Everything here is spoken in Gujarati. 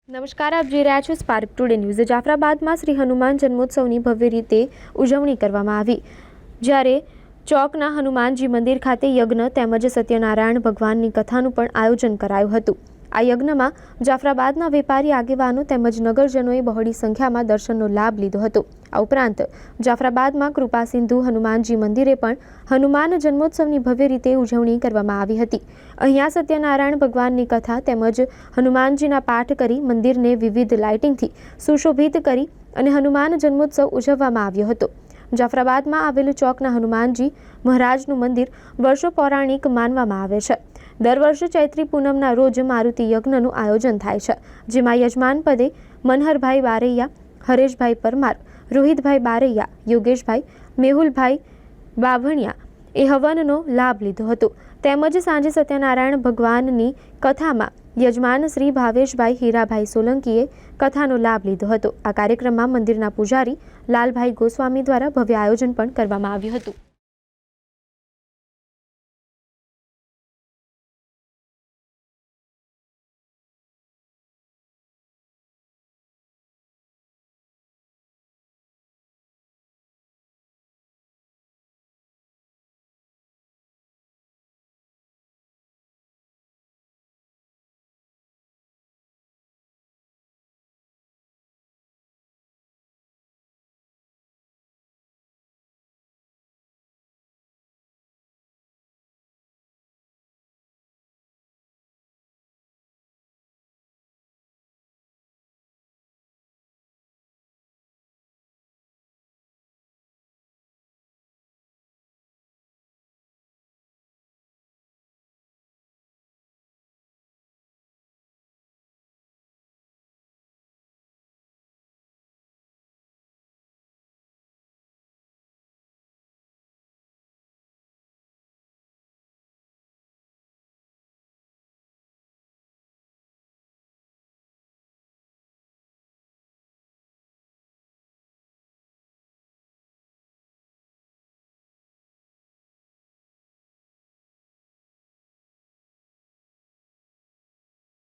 નમસ્કાર, આપ જોઈ રહ્યા છો સ્પાર્ક ટુડે ન્યૂઝ। જાફરાબાદમાં શ્રી હનુમાન જન્મોત્સવની ભવ્ય રીતે ઉજવણી કરવામાં આવી, જ્યારે ચોકના હનુમાનજી મંદિર ખાતે યજ્ઞ તેમજ સત્યનારાયણ ભગવાનની કથાનું પણ આયોજન કરાયું હતું। આ યજ્ઞમાં જાફરાબાદના વેપારી આગેવાનો તેમજ નગરજનોએ બહોળી સંખ્યામાં દર્શનનો લાભ લીધો હતો। આ ઉપરાંત જાફરાબાદમાં કૃપા સિંધુ હનુમાનજી મંદિરે પણ હનુમાન જન્મોત્સવની ભવ્ય રીતે ઉજવણી કરવામાં આવી હતી। અહીંયા સત્યનારાયણ ભગવાનની કથા તેમજ હનુમાનજીના પાઠ કરી મંદિરને વિવિધ લાઇટિંગથી સુશોભિત કરી અને હનુમાન જન્મોત્સવ ઉજવવામાં આવ્યો હતો। જાફરાબાદમાં આવેલું ચોકના હનુમાનજી મહારાજનું મંદિર વર્ષો પૌરાણિક માનવામાં આવે છે। દર વર્ષે ચૈત્રી પૂનમના રોજ મારુતિ યજ્ઞનું આયોજન થાય છે, જેમાં યજમાન પદે મનહરભાઈ બારૈયા, હરેશભાઈ પરમાર, રોહિતભાઈ બારૈયા, યોગેશભાઈ, મેહુલભાઈ બાભણિયા એ હવનનો લાભ લીધો હતો। તેમજ સાંજે સત્યનારાયણ ભગવાનની કથામાં યજમાન શ્રી ભાવેશભાઈ હીરાભાઈ સોલંકીએ કથાનો લાભ લીધો હતો। આ કાર્યક્રમમાં મંદિરના પૂજારી લાલભાઈ ગોસ્વામી દ્વારા ભવ્ય આયોજન પણ કરવામાં આવ્યું હતું।